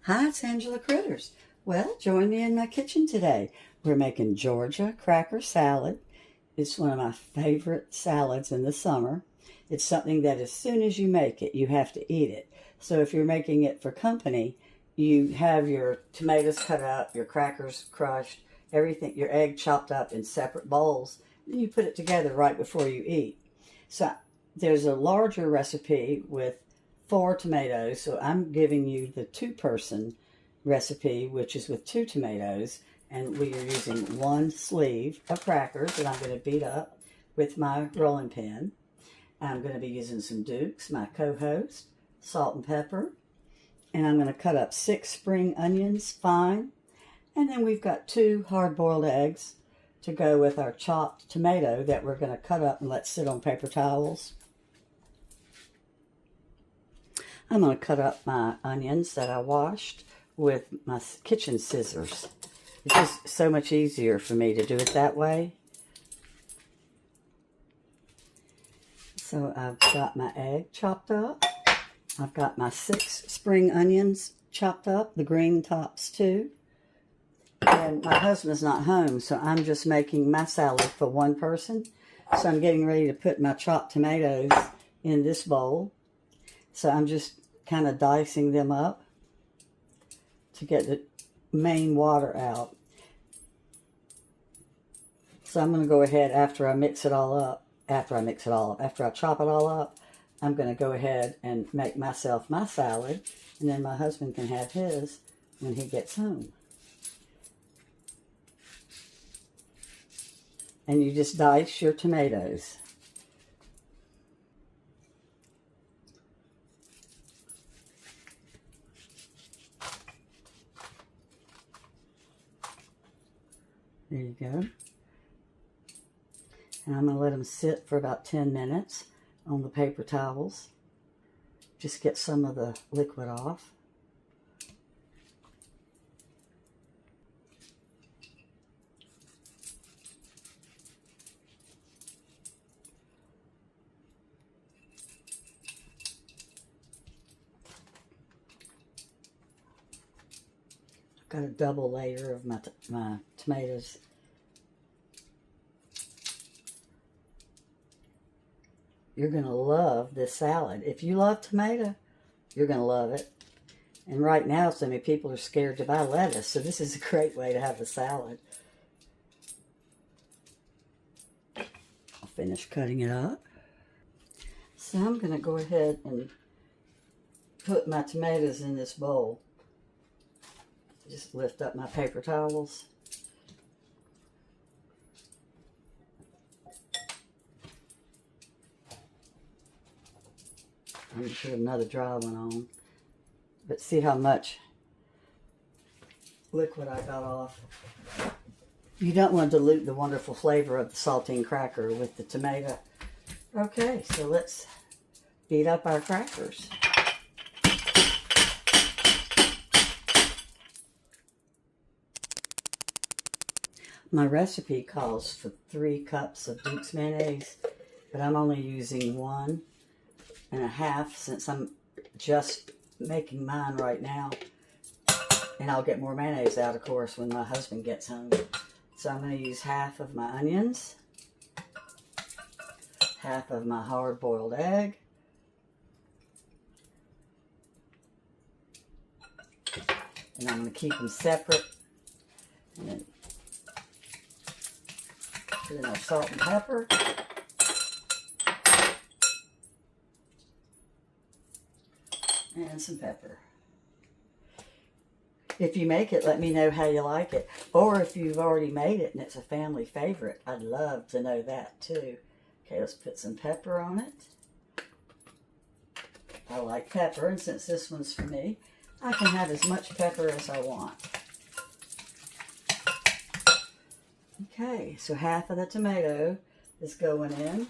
Hi, it's Angela Critters. Well, join me in my kitchen today. We're making Georgia cracker salad. It's one of my favorite salads in the summer. It's something that as soon as you make it, you have to eat it. So if you're making it for company, you have your tomatoes cut up, your crackers crushed, everything, your egg chopped up in separate bowls, and you put it together right before you eat. So there's a larger recipe with 4 tomatoes, so I'm giving you the 2-person recipe, which is with 2 tomatoes, and we are using 1 sleeve of crackers that I'm going to beat up with my rolling pin. I'm going to be using some Dukes, my co-host, salt and pepper, and I'm going to cut up 6 spring onions fine, and then we've got 2 hard-boiled eggs to go with our chopped tomato that we're going to cut up and let sit on paper towels. I'm going to cut up my onions that I washed with my kitchen scissors. It's just so much easier for me to do it that way. So I've got my egg chopped up. I've got my 6 spring onions chopped up, the green tops too. And my husband's not home, so I'm just making my salad for 1 person. So I'm getting ready to put my chopped tomatoes in this bowl. So I'm just kind of dicing them up to get the main water out. So I'm going to go ahead after I chop it all up, I'm going to go ahead and make myself my salad, and then my husband can have his when he gets home. And you just dice your tomatoes. There you go. And I'm going to let them sit for about 10 minutes on the paper towels. Just get some of the liquid off. I've got a double layer of my tomatoes. You're going to love this salad. If you love tomato, you're going to love it. And right now, so many people are scared to buy lettuce, so this is a great way to have a salad. I'll finish cutting it up. So I'm going to go ahead and put my tomatoes in this bowl. Just lift up my paper towels. I'm going to put another dry one on. But see how much liquid I got off. You don't want to dilute the wonderful flavor of the saltine cracker with the tomato. Okay, so let's beat up our crackers. My recipe calls for 3 cups of Duke's mayonnaise, but I'm only using 1.5 since I'm just making mine right now. And I'll get more mayonnaise out, of course, when my husband gets home. So I'm going to use half of my onions, half of my hard-boiled egg, and I'm going to keep them separate. And then put in our salt and pepper. And some pepper. If you make it, let me know how you like it. Or if you've already made it and it's a family favorite, I'd love to know that too. Okay, let's put some pepper on it. I like pepper, and since this one's for me, I can have as much pepper as I want. Okay, so half of the tomato is going in.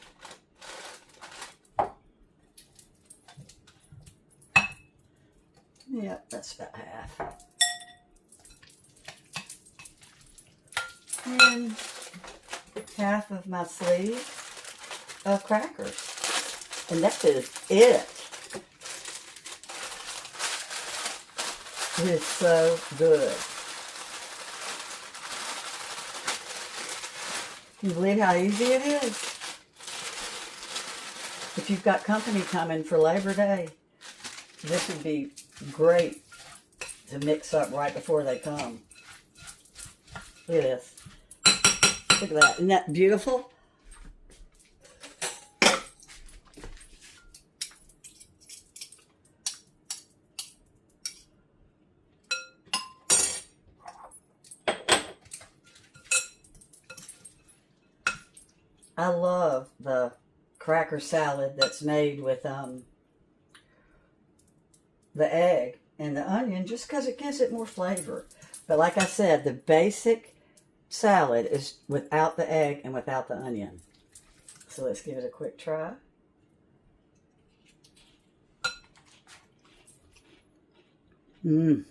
Yep, that's about half. And half of my sleeve of crackers. And that is it. It is so good. Can you believe how easy it is? If you've got company coming for Labor Day, this would be great to mix up right before they come. Look at this. Look at that. Isn't that beautiful? I love the cracker salad that's made with the egg and the onion just because it gives it more flavor. But like I said, the basic salad is without the egg and without the onion. So let's give it a quick try. It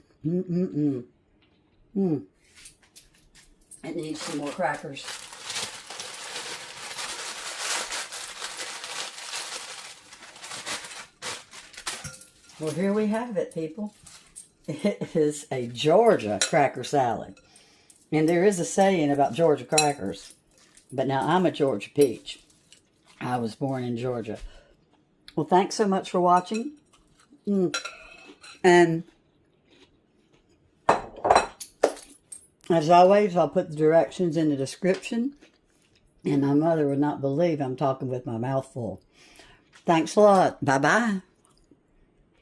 needs some more crackers. Well, here we have it, people. It is a Georgia cracker salad. And there is a saying about Georgia crackers. But now I'm a Georgia peach. I was born in Georgia. Well, thanks so much for watching. And as always, I'll put the directions in the description. And my mother would not believe I'm talking with my mouth full. Thanks a lot. Bye-bye.